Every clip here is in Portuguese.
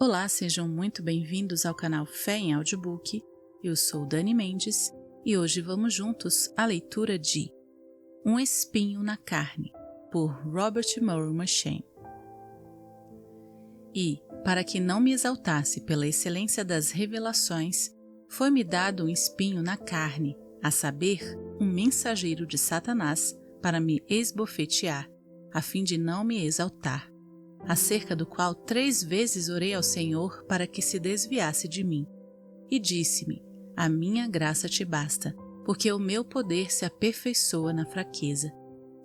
Olá, sejam muito bem-vindos ao canal Fé em Audiobook. Eu sou Dani Mendes e hoje vamos juntos à leitura de Um Espinho na Carne, por Robert Murray M'Cheyne. E, para que não me exaltasse pela excelência das revelações, foi-me dado um espinho na carne, a saber, um mensageiro de Satanás para me esbofetear, a fim de não me exaltar, acerca do qual 3 vezes orei ao Senhor para que se desviasse de mim. E disse-me: a minha graça te basta, porque o meu poder se aperfeiçoa na fraqueza.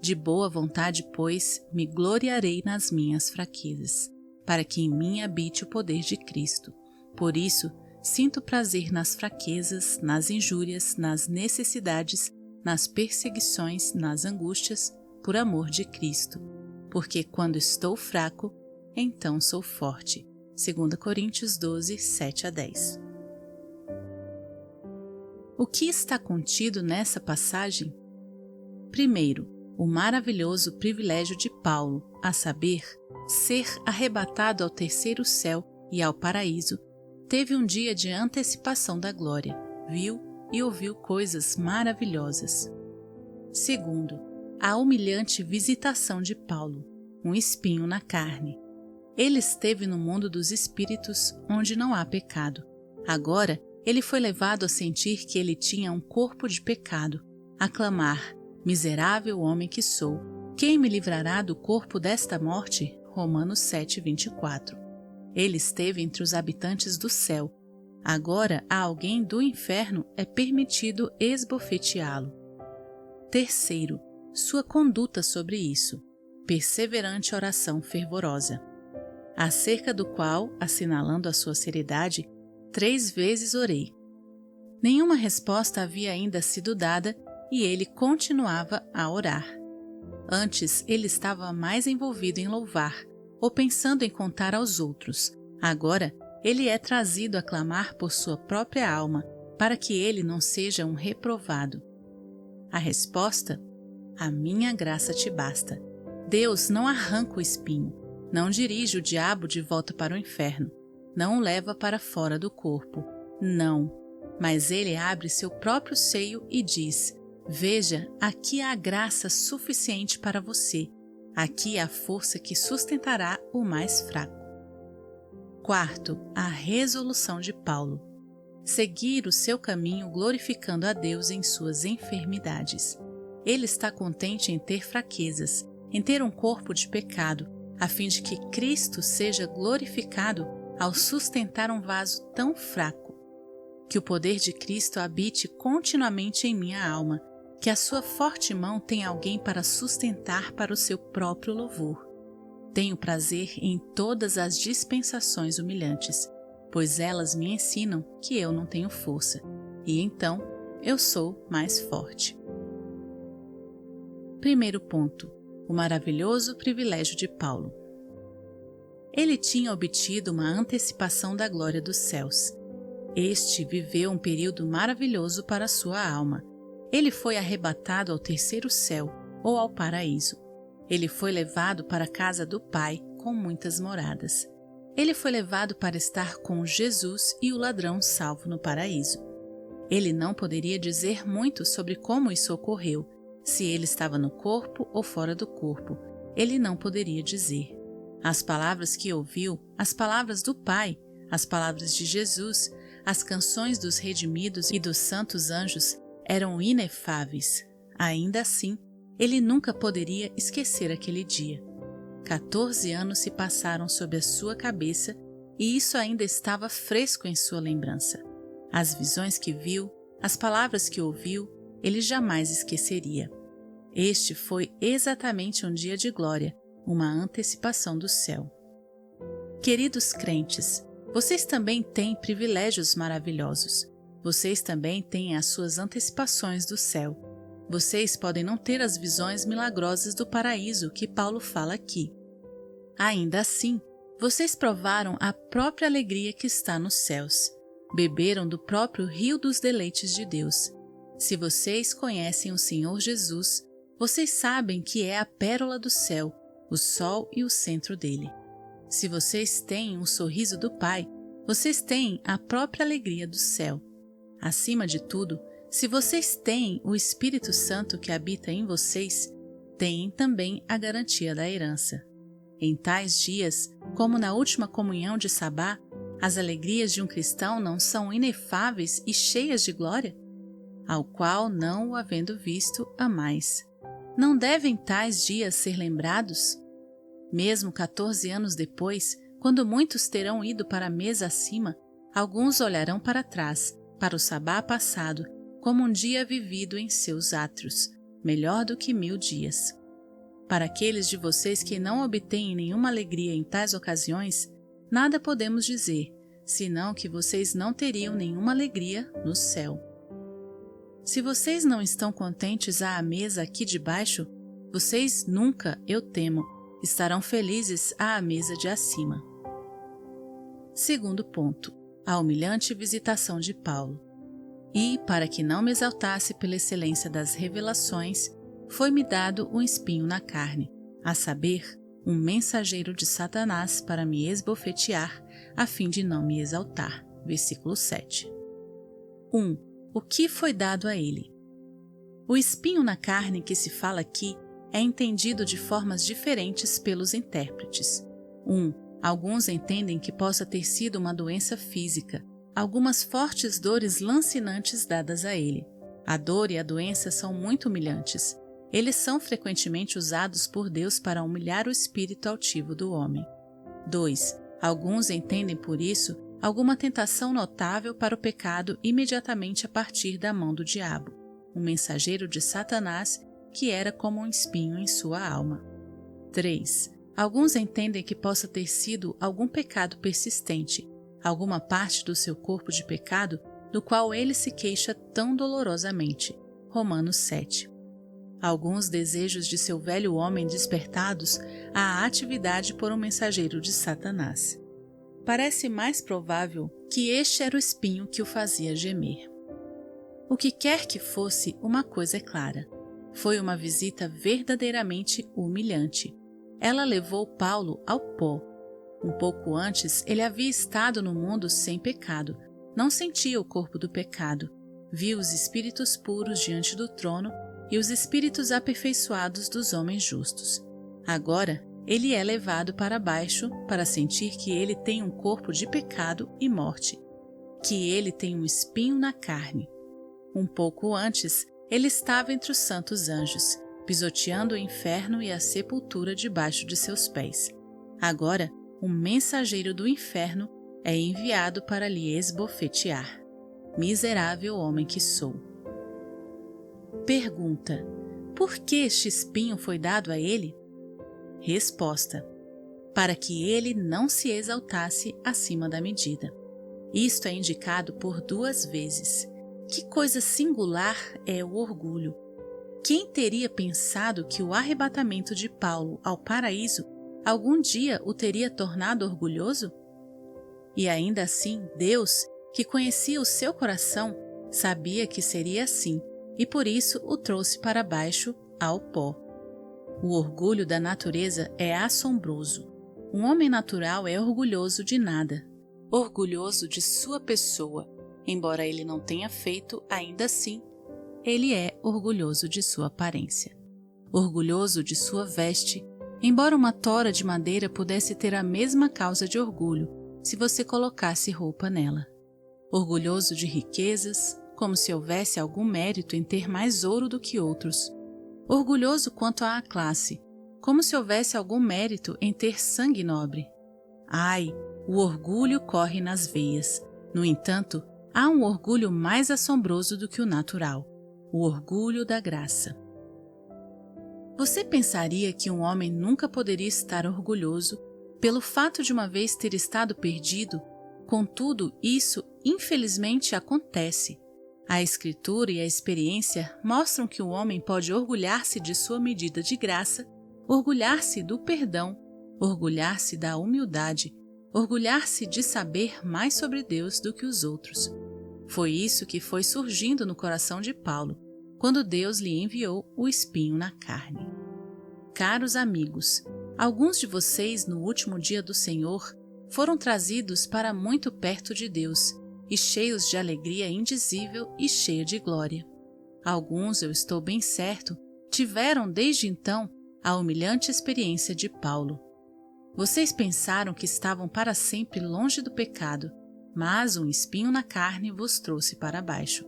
De boa vontade, pois, me gloriarei nas minhas fraquezas, para que em mim habite o poder de Cristo. Por isso, sinto prazer nas fraquezas, nas injúrias, nas necessidades, nas perseguições, nas angústias, por amor de Cristo. Porque quando estou fraco, então sou forte. 2 Coríntios 12, 7-10. O que está contido nessa passagem? Primeiro, o maravilhoso privilégio de Paulo, a saber, ser arrebatado ao terceiro céu e ao paraíso, teve um dia de antecipação da glória, viu e ouviu coisas maravilhosas. Segundo, a humilhante visitação de Paulo, um espinho na carne. Ele esteve no mundo dos espíritos, onde não há pecado. Agora, ele foi levado a sentir que ele tinha um corpo de pecado, a clamar: miserável homem que sou, quem me livrará do corpo desta morte? Romanos 7:24. Ele esteve entre os habitantes do céu. Agora, a alguém do inferno é permitido esbofeteá-lo. Terceiro, sua conduta sobre isso, perseverante oração fervorosa, acerca do qual, assinalando a sua seriedade, 3 vezes orei. Nenhuma resposta havia ainda sido dada e ele continuava a orar. Antes, ele estava mais envolvido em louvar, ou pensando em contar aos outros. Agora, ele é trazido a clamar por sua própria alma, para que ele não seja um reprovado. A resposta? A minha graça te basta. Deus não arranca o espinho, não dirige o diabo de volta para o inferno, não o leva para fora do corpo. Não, mas ele abre seu próprio seio e diz: veja, aqui há graça suficiente para você. Aqui há a força que sustentará o mais fraco. Quarto, a resolução de Paulo. Seguir o seu caminho glorificando a Deus em suas enfermidades. Ele está contente em ter fraquezas, em ter um corpo de pecado, a fim de que Cristo seja glorificado ao sustentar um vaso tão fraco. Que o poder de Cristo habite continuamente em minha alma, que a sua forte mão tenha alguém para sustentar para o seu próprio louvor. Tenho prazer em todas as dispensações humilhantes, pois elas me ensinam que eu não tenho força, e então eu sou mais forte. Primeiro ponto, o maravilhoso privilégio de Paulo. Ele tinha obtido uma antecipação da glória dos céus. Este viveu um período maravilhoso para sua alma. Ele foi arrebatado ao terceiro céu ou ao paraíso. Ele foi levado para a casa do Pai com muitas moradas. Ele foi levado para estar com Jesus e o ladrão salvo no paraíso. Ele não poderia dizer muito sobre como isso ocorreu, se ele estava no corpo ou fora do corpo. Ele não poderia dizer. As palavras que ouviu, as palavras do Pai, as palavras de Jesus, as canções dos redimidos e dos santos anjos eram inefáveis. Ainda assim, ele nunca poderia esquecer aquele dia. 14 anos se passaram sob a sua cabeça e isso ainda estava fresco em sua lembrança. As visões que viu, as palavras que ouviu, ele jamais esqueceria. Este foi exatamente um dia de glória, uma antecipação do céu. Queridos crentes, vocês também têm privilégios maravilhosos. Vocês também têm as suas antecipações do céu. Vocês podem não ter as visões milagrosas do paraíso que Paulo fala aqui. Ainda assim, vocês provaram a própria alegria que está nos céus. Beberam do próprio rio dos deleites de Deus. Se vocês conhecem o Senhor Jesus, vocês sabem que é a pérola do céu, o sol e o centro dele. Se vocês têm um sorriso do Pai, vocês têm a própria alegria do céu. Acima de tudo, se vocês têm o Espírito Santo que habita em vocês, têm também a garantia da herança. Em tais dias, como na última comunhão de Sabá, as alegrias de um cristão não são inefáveis e cheias de glória? Ao qual, não o havendo visto, amais. Não devem tais dias ser lembrados? Mesmo 14 anos depois, quando muitos terão ido para a mesa acima, alguns olharão para trás, para o Sabá passado, como um dia vivido em seus átrios, melhor do que 1000 dias. Para aqueles de vocês que não obtêm nenhuma alegria em tais ocasiões, nada podemos dizer, senão que vocês não teriam nenhuma alegria no céu. Se vocês não estão contentes à mesa aqui de baixo, vocês nunca, eu temo, estarão felizes à mesa de acima. Segundo ponto, a humilhante visitação de Paulo. E, para que não me exaltasse pela excelência das revelações, foi-me dado um espinho na carne, a saber, um mensageiro de Satanás para me esbofetear, a fim de não me exaltar. Versículo 7. 1. O que foi dado a ele? O espinho na carne que se fala aqui é entendido de formas diferentes pelos intérpretes. 1. Alguns entendem que possa ter sido uma doença física, algumas fortes dores lancinantes dadas a ele. A dor e a doença são muito humilhantes. Eles são frequentemente usados por Deus para humilhar o espírito altivo do homem. 2. Alguns entendem por isso alguma tentação notável para o pecado imediatamente a partir da mão do diabo, um mensageiro de Satanás que era como um espinho em sua alma. 3. Alguns entendem que possa ter sido algum pecado persistente, alguma parte do seu corpo de pecado do qual ele se queixa tão dolorosamente. Romanos 7. Alguns desejos de seu velho homem despertados à atividade por um mensageiro de Satanás. Parece mais provável que este era o espinho que o fazia gemer. O que quer que fosse, uma coisa é clara. Foi uma visita verdadeiramente humilhante. Ela levou Paulo ao pó. Um pouco antes, ele havia estado no mundo sem pecado. Não sentia o corpo do pecado. Viu os espíritos puros diante do trono e os espíritos aperfeiçoados dos homens justos. Agora, ele é levado para baixo para sentir que ele tem um corpo de pecado e morte, que ele tem um espinho na carne. Um pouco antes, ele estava entre os santos anjos, pisoteando o inferno e a sepultura debaixo de seus pés. Agora, um mensageiro do inferno é enviado para lhe esbofetear. Miserável homem que sou. Pergunta: por que este espinho foi dado a ele? Resposta: para que ele não se exaltasse acima da medida. Isto é indicado por 2 vezes. Que coisa singular é o orgulho! Quem teria pensado que o arrebatamento de Paulo ao paraíso algum dia o teria tornado orgulhoso? E ainda assim, Deus, que conhecia o seu coração, sabia que seria assim, e por isso o trouxe para baixo ao pó. O orgulho da natureza é assombroso. Um homem natural é orgulhoso de nada, orgulhoso de sua pessoa. Embora ele não tenha feito, ainda assim, ele é orgulhoso de sua aparência. Orgulhoso de sua veste, embora uma tora de madeira pudesse ter a mesma causa de orgulho se você colocasse roupa nela. Orgulhoso de riquezas, como se houvesse algum mérito em ter mais ouro do que outros. Orgulhoso quanto à classe, como se houvesse algum mérito em ter sangue nobre. Ai, o orgulho corre nas veias. No entanto, há um orgulho mais assombroso do que o natural, o orgulho da graça. Você pensaria que um homem nunca poderia estar orgulhoso pelo fato de uma vez ter estado perdido? Contudo, isso infelizmente acontece. A Escritura e a experiência mostram que o homem pode orgulhar-se de sua medida de graça, orgulhar-se do perdão, orgulhar-se da humildade, orgulhar-se de saber mais sobre Deus do que os outros. Foi isso que foi surgindo no coração de Paulo, quando Deus lhe enviou o espinho na carne. Caros amigos, Alguns de vocês, no último dia do Senhor, foram trazidos para muito perto de Deus e cheios de alegria indizível e cheia de glória. Alguns, eu estou bem certo, tiveram desde então a humilhante experiência de Paulo. Vocês pensaram que estavam para sempre longe do pecado, mas um espinho na carne vos trouxe para baixo.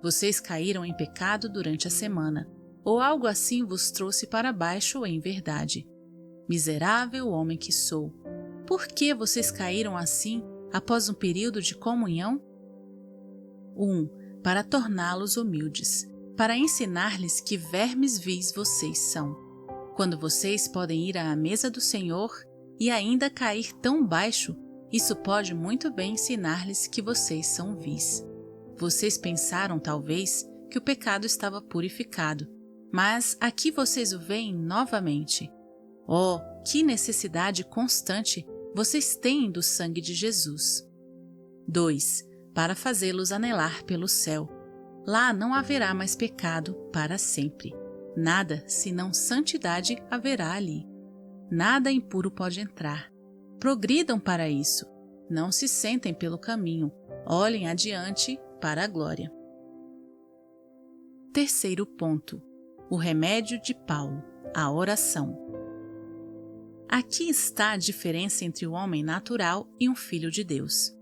Vocês caíram em pecado durante a semana, ou algo assim vos trouxe para baixo em verdade. Miserável homem que sou! Por que vocês caíram assim após um período de comunhão? 1. Para torná-los humildes, para ensinar-lhes que vermes vis vocês são. Quando vocês podem ir à mesa do Senhor e ainda cair tão baixo, isso pode muito bem ensinar-lhes que vocês são vis. Vocês pensaram, talvez, que o pecado estava purificado, mas aqui vocês o veem novamente. Oh, que necessidade constante vocês têm do sangue de Jesus. 2. Para fazê-los anelar pelo céu. Lá não haverá mais pecado para sempre. Nada, senão santidade, haverá ali. Nada impuro pode entrar. Progridam para isso. Não se sentem pelo caminho. Olhem adiante para a glória. 3º ponto. O remédio de Paulo, a oração. Aqui está a diferença entre o homem natural e um filho de Deus.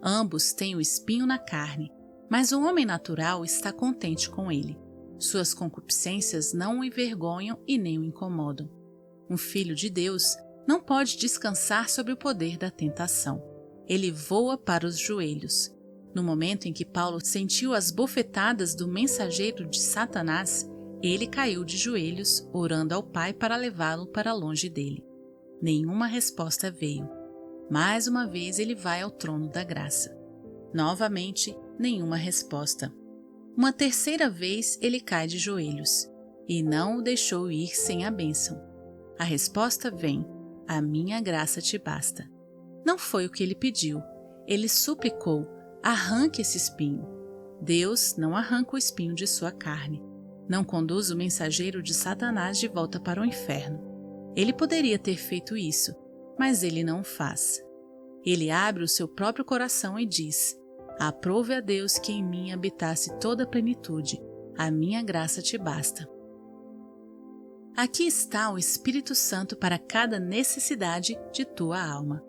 Ambos têm o espinho na carne, mas o homem natural está contente com ele. Suas concupiscências não o envergonham e nem o incomodam. Um filho de Deus não pode descansar sobre o poder da tentação. Ele voa para os joelhos. No momento em que Paulo sentiu as bofetadas do mensageiro de Satanás, ele caiu de joelhos, orando ao Pai para levá-lo para longe dele. Nenhuma resposta veio. Mais uma vez ele vai ao trono da graça. Novamente, nenhuma resposta. Uma terceira vez ele cai de joelhos, e não o deixou ir sem a bênção. A resposta vem: a minha graça te basta. Não foi o que ele pediu. Ele suplicou: arranque esse espinho. Deus não arranca o espinho de sua carne. Não conduz o mensageiro de Satanás de volta para o inferno. Ele poderia ter feito isso, mas ele não o faz. Ele abre o seu próprio coração e diz: aprove a Deus que em mim habitasse toda a plenitude. A minha graça te basta. Aqui está o Espírito Santo para cada necessidade de tua alma.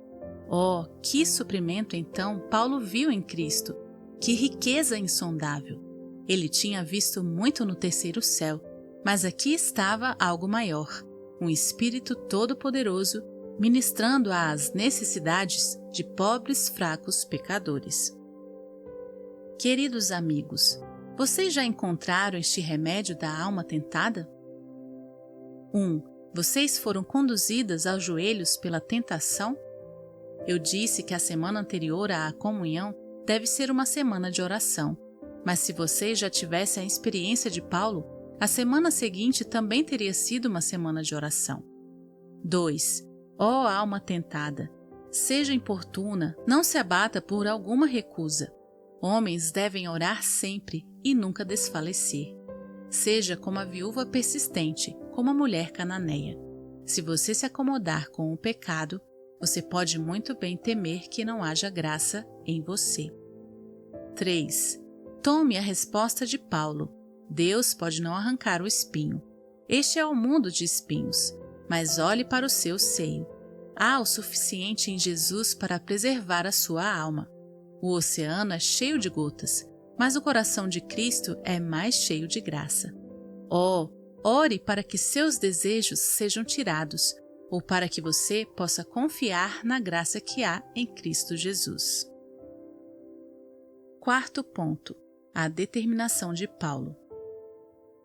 Oh, que suprimento então Paulo viu em Cristo! Que riqueza insondável! Ele tinha visto muito no terceiro céu, mas aqui estava algo maior, um Espírito Todo-Poderoso ministrando às necessidades de pobres, fracos pecadores. Queridos amigos, vocês já encontraram este remédio da alma tentada? 1. Vocês foram conduzidas aos joelhos pela tentação? Eu disse que a semana anterior à comunhão deve ser uma semana de oração, mas se vocês já tivessem a experiência de Paulo, a semana seguinte também teria sido uma semana de oração. 2. Ó alma tentada, seja importuna, não se abata por alguma recusa. Homens devem orar sempre e nunca desfalecer. Seja como a viúva persistente, como a mulher cananeia. Se você se acomodar com o pecado, você pode muito bem temer que não haja graça em você. 3. Tome a resposta de Paulo. Deus pode não arrancar o espinho. Este é o mundo de espinhos, mas olhe para o seu seio. Há o suficiente em Jesus para preservar a sua alma. O oceano é cheio de gotas, mas o coração de Cristo é mais cheio de graça. Oh, ore para que seus desejos sejam tirados, ou para que você possa confiar na graça que há em Cristo Jesus. 4º ponto. A determinação de Paulo.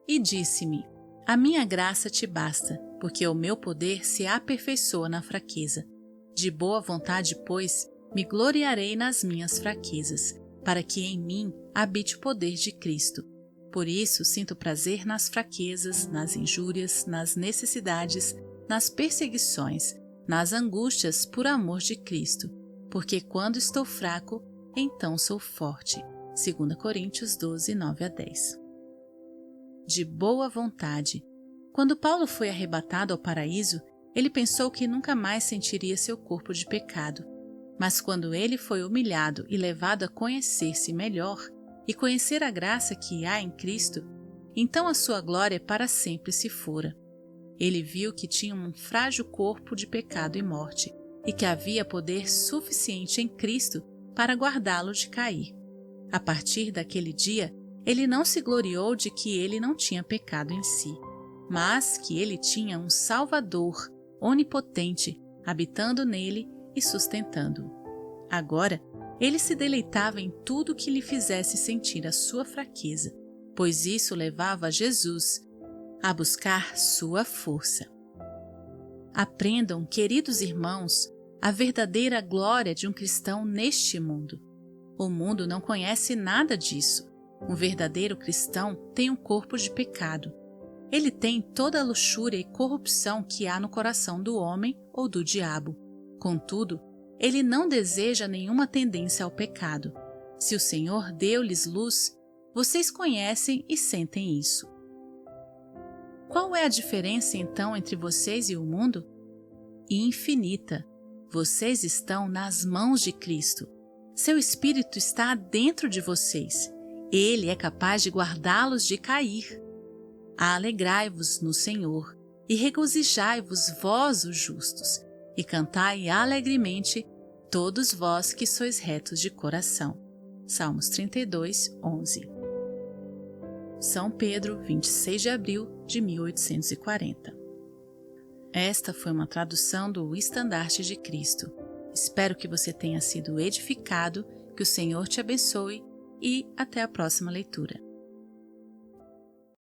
E disse-me: a minha graça te basta, porque o meu poder se aperfeiçoa na fraqueza. De boa vontade, pois, me gloriarei nas minhas fraquezas, para que em mim habite o poder de Cristo. Por isso sinto prazer nas fraquezas, nas injúrias, nas necessidades, nas perseguições, nas angústias por amor de Cristo, porque quando estou fraco, então sou forte. 2 Coríntios 12, 9-10. De boa vontade. Quando Paulo foi arrebatado ao paraíso, ele pensou que nunca mais sentiria seu corpo de pecado. Mas quando ele foi humilhado e levado a conhecer-se melhor e conhecer a graça que há em Cristo, então a sua glória para sempre se fora. Ele viu que tinha um frágil corpo de pecado e morte, e que havia poder suficiente em Cristo para guardá-lo de cair. A partir daquele dia, ele não se gloriou de que ele não tinha pecado em si, mas que ele tinha um Salvador onipotente habitando nele e sustentando-o. Agora, ele se deleitava em tudo que lhe fizesse sentir a sua fraqueza, pois isso levava Jesus a buscar sua força. Aprendam, queridos irmãos, a verdadeira glória de um cristão neste mundo. O mundo não conhece nada disso. Um verdadeiro cristão tem um corpo de pecado. Ele tem toda a luxúria e corrupção que há no coração do homem ou do diabo. Contudo, ele não deseja nenhuma tendência ao pecado. Se o Senhor deu-lhes luz, vocês conhecem e sentem isso. Qual é a diferença então entre vocês e o mundo? Infinita. Vocês estão nas mãos de Cristo. Seu Espírito está dentro de vocês. Ele é capaz de guardá-los de cair. Alegrai-vos no Senhor e regozijai-vos vós os justos, e cantai alegremente todos vós que sois retos de coração. Salmos 32, 11. São Pedro, 26 de abril de 1840. Esta foi uma tradução do Estandarte de Cristo. Espero que você tenha sido edificado, que o Senhor te abençoe e até a próxima leitura.